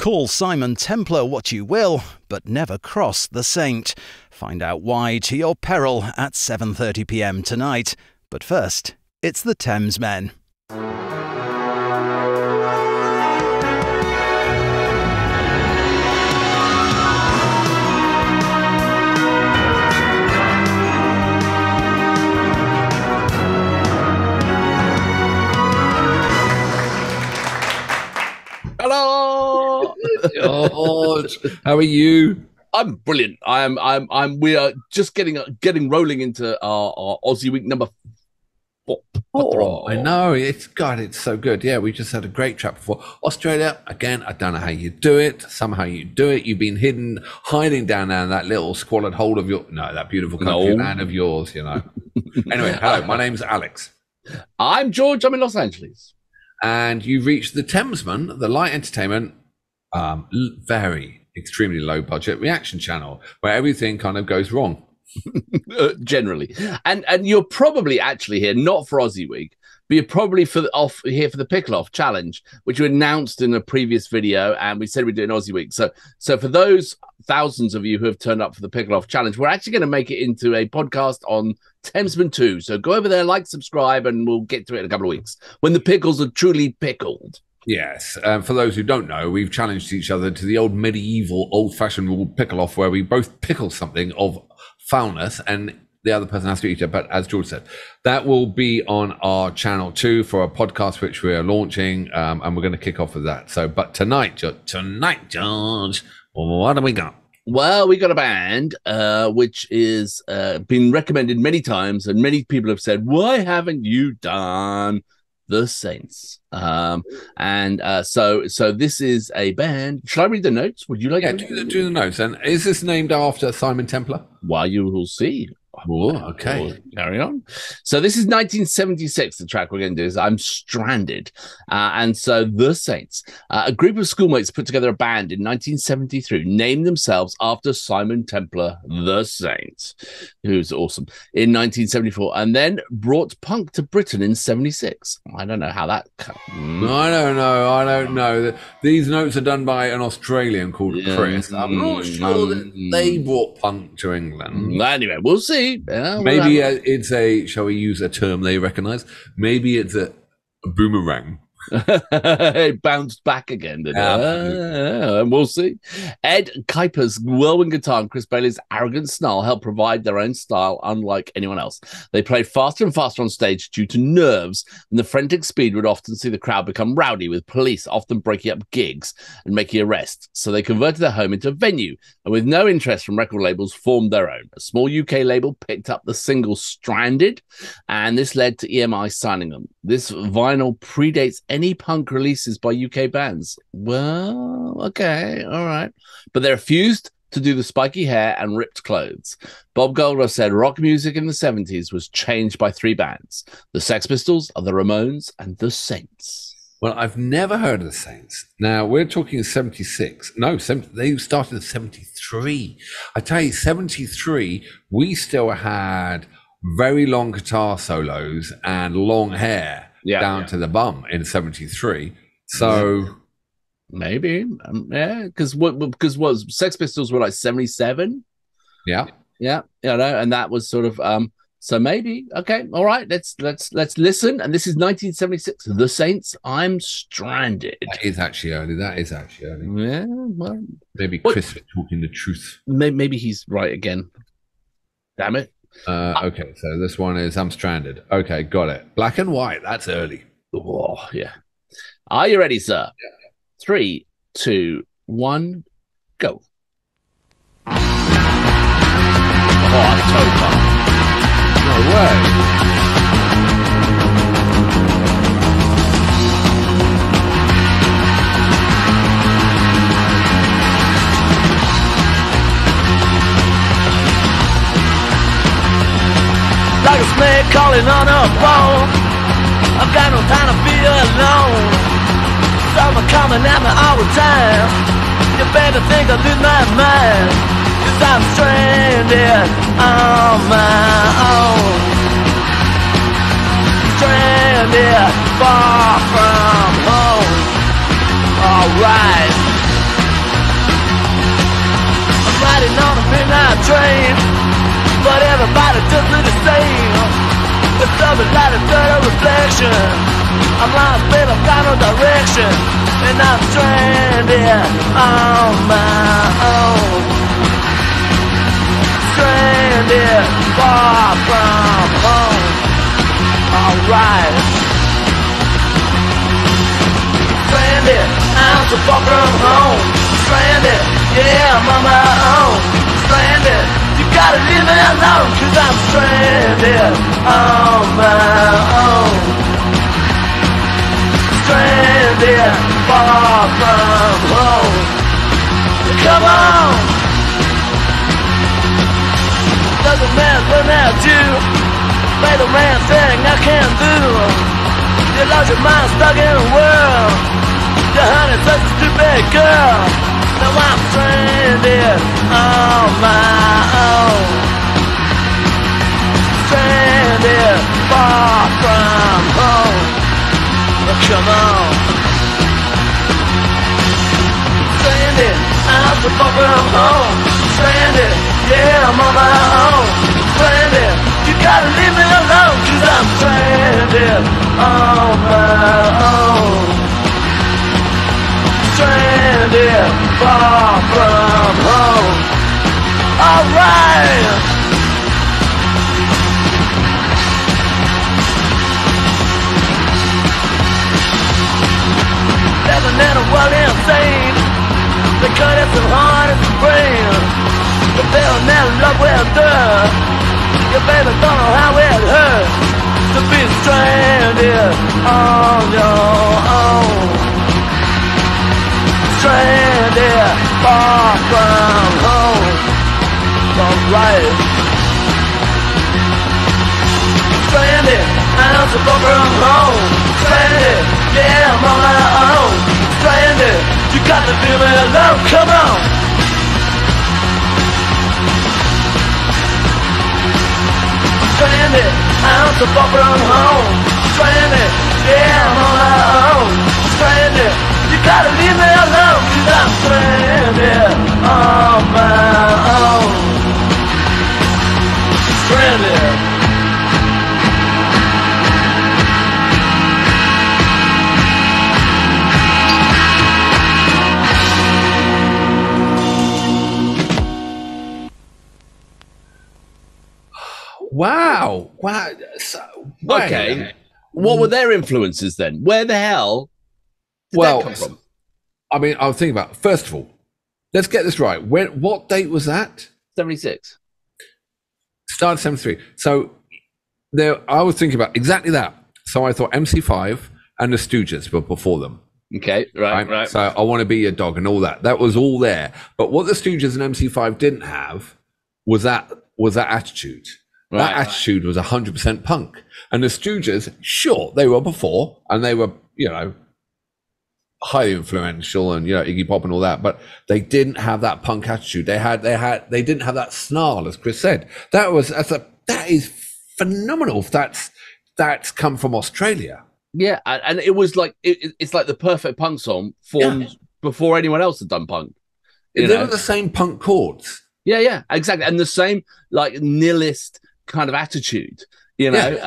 Call Simon Templar what you will, but never cross the saint. Find out why to your peril at 7:30 p.m. tonight. But first, it's the Thamesmen. Hello, George. How are you? I'm brilliant. We are just getting rolling into our Aussie week number 4. Oh, I know. It's so good. Yeah, we just had a great chat before. Australia, again, I don't know how you do it. Somehow you do it. You've been hiding down there in that little squalid hole of that beautiful country land of yours, you know. Anyway, hello, my name's Alex. I'm George. I'm in Los Angeles. And you've reached the Thamesmen, the light entertainment, very extremely low budget reaction channel where everything kind of goes wrong. Generally. And you're probably actually here, not for Aussie Week, but you're probably here for the Pickle Off Challenge, which we announced in a previous video, and we said we're doing Aussie Week. So for those thousands of you who have turned up for the Pickle Off Challenge, we're actually going to make it into a podcast on Thamesmen 2. So go over there, like, subscribe, and we'll get to it in a couple of weeks when the pickles are truly pickled. Yes. For those who don't know, we've challenged each other to the old medieval, old-fashioned rule Pickle Off, where we both pickle something of foulness and the other person has to eat it. But as George said, that will be on our channel too for a podcast which we are launching, and we're going to kick off with that. So, but tonight, George, what do we got? Well, we got a band which is been recommended many times, and many people have said, "Why haven't you done the Saints?" So this is a band. Shall I read the notes? Would you like? Yeah, do the notes. And is this named after Simon Templar? Well, you will see. Oh, okay. We'll carry on. So this is 1976. The track we're going to do is "I'm Stranded." And so the Saints, a group of schoolmates put together a band in 1973, named themselves after Simon Templar, the Saints, who's awesome, in 1974, and then brought punk to Britain in 76. I don't know how that... I don't know. These notes are done by an Australian called Chris. I'm not sure that they brought punk to England. Anyway, we'll see. Maybe it's a, shall we use a term they recognize? Maybe it's a boomerang. It bounced back again, didn't it? And we'll see. Ed Kuiper's whirlwind guitar and Chris Bailey's arrogant snarl help provide their own style, unlike anyone else. They played faster and faster on stage due to nerves, and the frantic speed would often see the crowd become rowdy, with police often breaking up gigs and making arrests. So they converted their home into a venue, and with no interest from record labels, formed their own. A small UK label picked up the single Stranded, and this led to EMI signing them. This vinyl predates any punk releases by UK bands. Well, okay, all right. But they refused to do the spiky hair and ripped clothes. Bob Geldof said rock music in the 70s was changed by 3 bands: the Sex Pistols, the Ramones, and the Saints. Well, I've never heard of the Saints. Now, we're talking 76. No, they started in 73. I tell you, 73, we still had very long guitar solos and long hair down to the bum in 73. So maybe, because what Sex Pistols were like 77. Yeah, and that was sort of so maybe okay, all right. Let's listen. And this is 1976. The Saints, "I'm Stranded." That is actually early. Yeah, well, maybe Chris was talking the truth. Maybe he's right again. Damn it. Okay, so this one is "I'm Stranded." Okay, got it. Black and white. That's early. Oh, yeah. Are you ready, sir? Yeah. 3, 2, 1, go. Oh, that's so fun. No way. Like a snake calling on a bone. I've got no time to be alone. Summer coming at me all the time. You better think I lose my mind, 'cause I'm stranded on my own. Stranded far from home. Alright. train, but everybody does me the same. It's something like a dirt of reflection. I'm lost, babe, I've got no direction, and I'm stranded on my own. Stranded far from home. Alright. Stranded, I'm so far from home. Stranded, yeah, I'm on my own. Stranded, you gotta leave me alone, 'cause I'm stranded on my own. Stranded, far from home. Come on! Doesn't man run at you? Play the man thing I can't do. You lost your mind stuck in a world. Your honey's such a stupid girl. Now I'm stranded on my own. Stranded far from home. Oh, come on. Stranded, I'm so far from home. Stranded, yeah, I'm on my own. Stranded, you gotta leave me alone, 'cause I'm stranded on my own. Stranded far from home. Alright. Living in a world insane. They cut it so hard as the brain. But they'll never love well done. Your baby don't know how it hurts to be stranded on your own. Stranded far from home. Alright. Stranded, I'm so far from home. Stranded, yeah, I'm on my own. Stranded, you got to leave me alone, come on. Stranded, I'm so far from home. Stranded, yeah, I'm on my own. Stranded, you gotta leave me alone, 'cause I'm stranded on my own. Stranded. Wow. Wow. Okay. What were their influences then? Where the hell did that come from? I mean, I was thinking about, first of all, let's get this right. What date was that? 76. Started 73. So I was thinking about exactly that. So I thought MC5 and the Stooges were before them. Okay, right. So I Want to Be Your Dog and all that. That was all there. But what the Stooges and MC5 didn't have was that attitude. That attitude was 100% punk. And the Stooges, sure, they were before, and they were, highly influential, and Iggy Pop and all that, but they didn't have that punk attitude. They didn't have that snarl, as Chris said. That is phenomenal. That's come from Australia. Yeah, and it was like it's like the perfect punk song formed before anyone else had done punk. They were the same punk chords. Yeah, exactly, and the same like nihilist kind of attitude, and it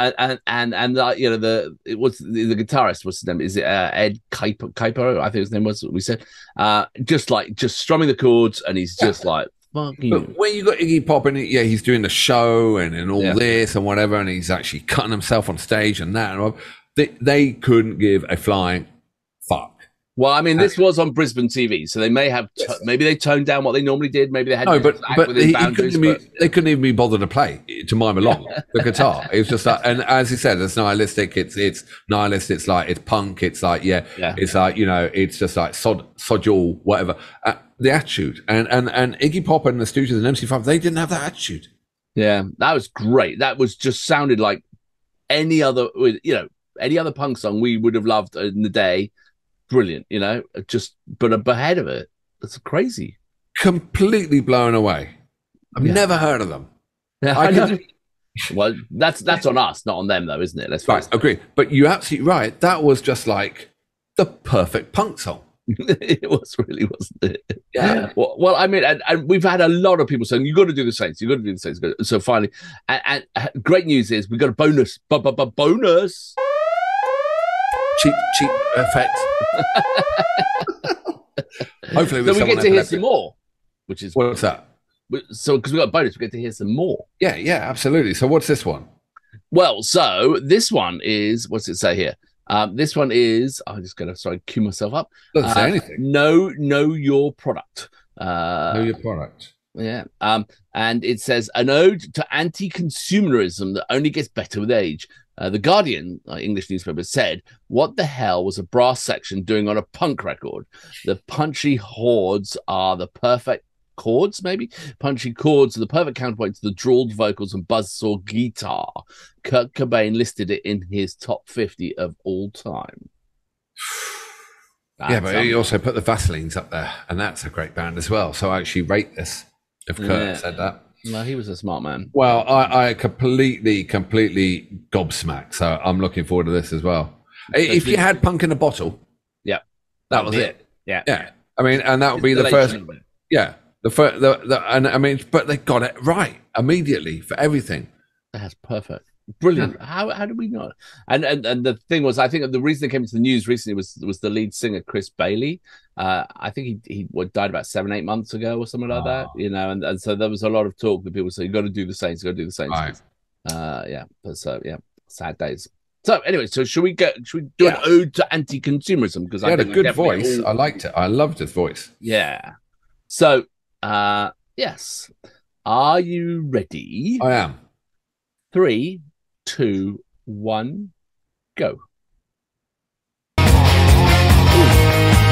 was the guitarist. What's his name? Is it Ed Kuiper? I think his name was. We said just strumming the chords, and he's just like. Fuck you. But when you got Iggy Pop and he's doing the show and all this and whatever, and he's actually cutting himself on stage and that, and they couldn't give a flying fuck. Well, I mean, this was on Brisbane TV, so they may have maybe they toned down what they normally did. Maybe they had they couldn't even be bothered to play to mime along the guitar. It was just like, and as he said, it's nihilistic. It's nihilist. It's like it's punk. It's like it's like it's just like sod your whatever. The attitude and Iggy Pop and the Stooges and MC5, they didn't have that attitude. Yeah, that was great. That was just sounded like any other punk song we would have loved in the day. Brilliant, but ahead of it. That's crazy. Completely blown away. I've never heard of them. Yeah, well, that's on us, not on them, though, isn't it? Let's agree. But you're absolutely right. That was just like the perfect punk song. It was really, wasn't it? Yeah. Well, I mean, and we've had a lot of people saying, you got to do the Saints. You got to do the Saints. So finally, and great news is we got a bonus. Bonus. Cheap effect. Hopefully, so we get to hear some more, which is what's that? So because we got a bonus, we get to hear some more. Yeah, absolutely. So what's this one? Well, so this one is, what's it say here? This one is, I'm just going to cue myself up. Doesn't say anything. Know your product. Know your product. Yeah. And it says an ode to anti-consumerism that only gets better with age. The Guardian, English newspaper, said, "What the hell was a brass section doing on a punk record? The punchy chords are the perfect punchy chords are the perfect counterpoint to the drawled vocals and buzzsaw guitar. Kurt Cobain listed it in his top 50 of all time." Yeah, but he also put the Vaselines up there, and that's a great band as well. So I actually rate this if Kurt said that. Well, he was a smart man. Well, I completely gobsmacked. So I'm looking forward to this as well. If you had Punk in a Bottle, that was it. Yeah. I mean, and that would be the first. Yeah, and I mean, but they got it right immediately for everything. That's perfect. Brilliant. Yeah. How did we not? And the thing was, I think the reason it came into the news recently was the lead singer Chris Bailey. I think he died about 7-8 months ago or something like that. You know, and so there was a lot of talk that people say, you got to do the Saints, Right. Sad days. So anyway, so should we do an ode to anti-consumerism? Because he had a good voice. I liked it. I loved his voice. Yeah. So yes, are you ready? I am. 3, 2, 1, go.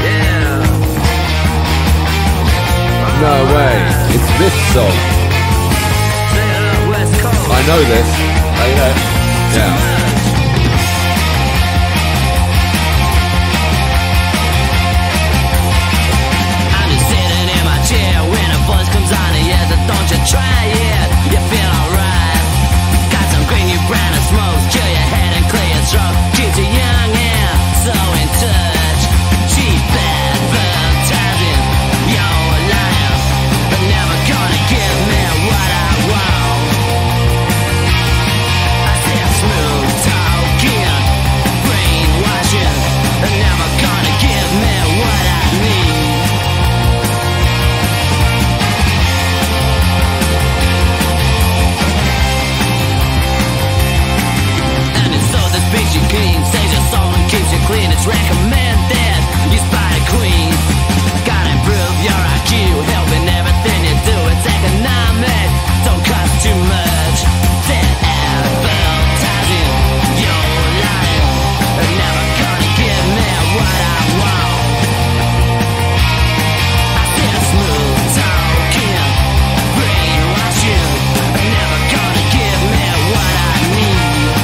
Yeah. No way. It's this song. I know this. Yeah. I'm just sitting in my chair when a voice comes on and yes, don't you try it. You feel alright. Got some green new brand of smokes. Chill your head and clear your throat. Keeps you young and so in touch. Cheap advertising your life, but never gonna give me what I want. I said smooth talking, brainwashing, but never gonna give me what I need. Speaks you clean, saves your soul and keeps you clean. It's recommended you spy the queen. Gotta improve your IQ, helping everything you do. It's economic, don't cost too much. Said advertising your life, they're never gonna give me what I want. I said smooth talking, brainwashing, they're never gonna give me what I need.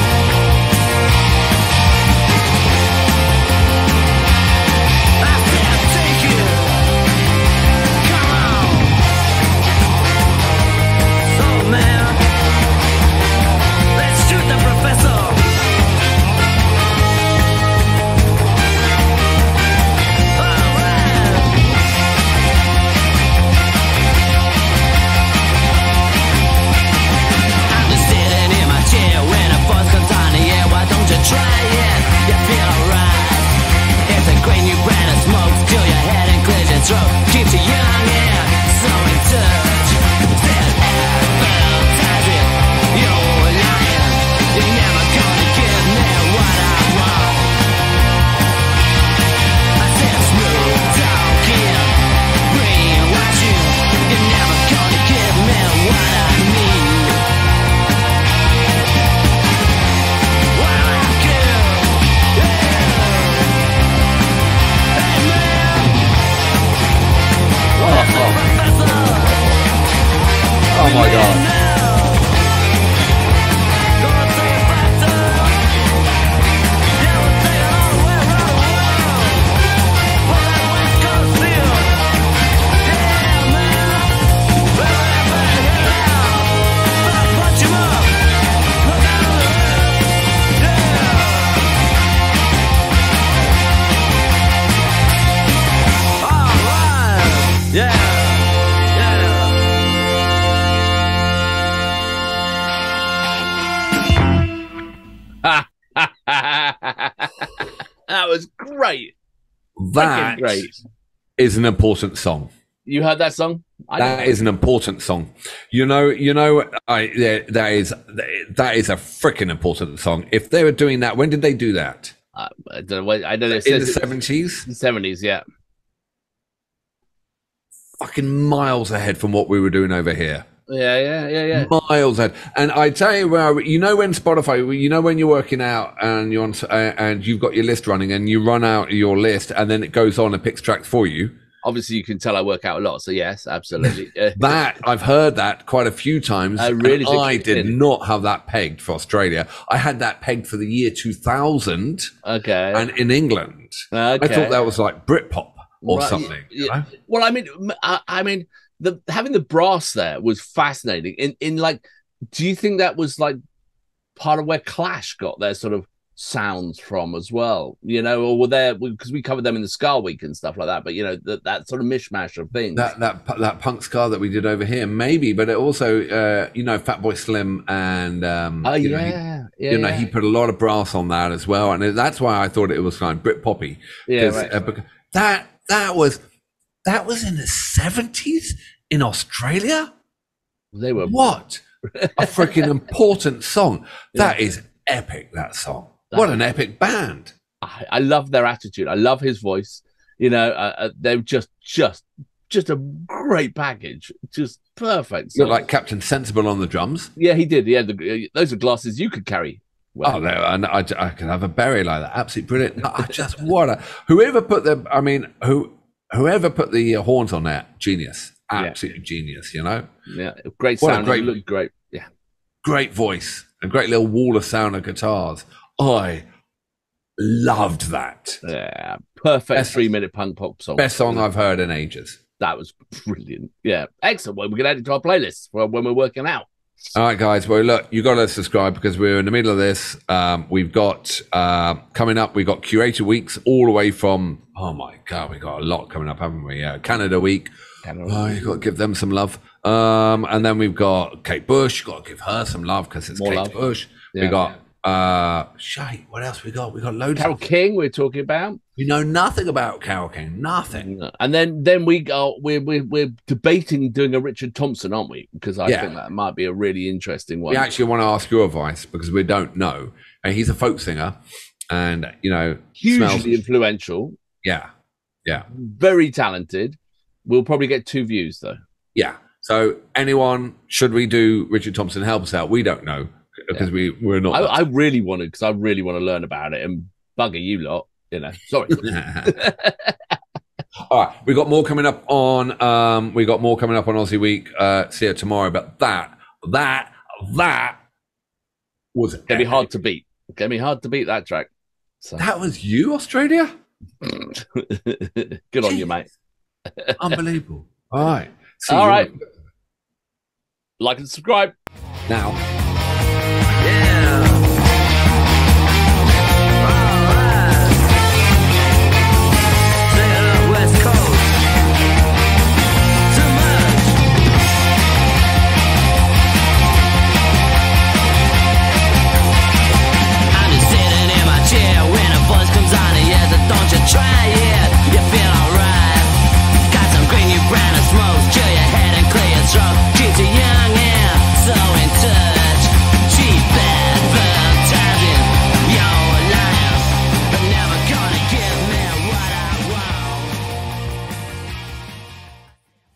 That was great. That Great. is an important song. You heard that song? That is an important song. That is a freaking important song. If they were doing that, when did they do that? I don't know. I don't know. In the 70s? 70s, yeah. Fucking miles ahead from what we were doing over here. Yeah. Miles ahead. And I tell you, when Spotify, when you're working out and you're on, and you've got your list running and you run out your list and then it goes on and picks tracks for you. Obviously, you can tell I work out a lot. So yes, absolutely. That I've heard that quite a few times. I really and I did not have that pegged for Australia. I had that pegged for the year 2000. Okay. And in England. Okay. I thought that was like Britpop or something. Yeah. You know? Well, I mean, having the brass there was fascinating. In like, do you think that was like part of where Clash got their sort of sounds from as well? You know, or were there, because we covered them in the Ska Week and stuff like that. But you know, that sort of mishmash of things. That punk ska that we did over here, maybe, but it also, Fatboy Slim and he put a lot of brass on that as well, and that's why I thought it was kind of Britpoppy. Yeah, right. That was in the 70s in Australia. They were what a freaking important song. That is epic. That song. What an epic band. I love their attitude. I love his voice. You know, they're just a great package. Just perfect. Looked like Captain Sensible on the drums. Yeah, he did. Yeah, those are glasses you could carry. Well, and I could have a berry like that. Absolutely brilliant. Whoever put the horns on that, genius. Absolutely genius, you know? Yeah, great sound. Looked great. Yeah. Great voice. A great little wall of sound of guitars. I loved that. Yeah, perfect 3-minute punk pop song. Best song I've heard in ages. That was brilliant. Yeah, excellent. Well, we're going to add it to our playlist for when we're working out. All right, guys. Well, look, you got to subscribe because we're in the middle of this. We've got coming up, we've got curator weeks all the way from, oh my God, we got a lot coming up, haven't we? Canada week. You've got to give them some love. And then we've got Kate Bush. You've got to give her some love because it's Kate Bush. Yeah. We got what else we got? We got loads Carole of King we're talking about. We know nothing about Carole King. Nothing. And then we're debating doing a Richard Thompson, aren't we? Because I think that might be a really interesting one. We actually want to ask your advice because we don't know. And he's a folk singer and, hugely influential. Yeah. Yeah. Very talented. We'll probably get 2 views though. Yeah. So anyone, should we do Richard Thompson? Help us out. We don't know because we're not. I really want to, because I really want to learn about it and bugger you lot. Sorry. All right, we got more coming up on Aussie Week. See you tomorrow. But that was gonna be hard to beat. Gonna be hard to beat that track. So. That was you, Australia. Good on you, mate. Unbelievable. All right. All right. Like and subscribe now.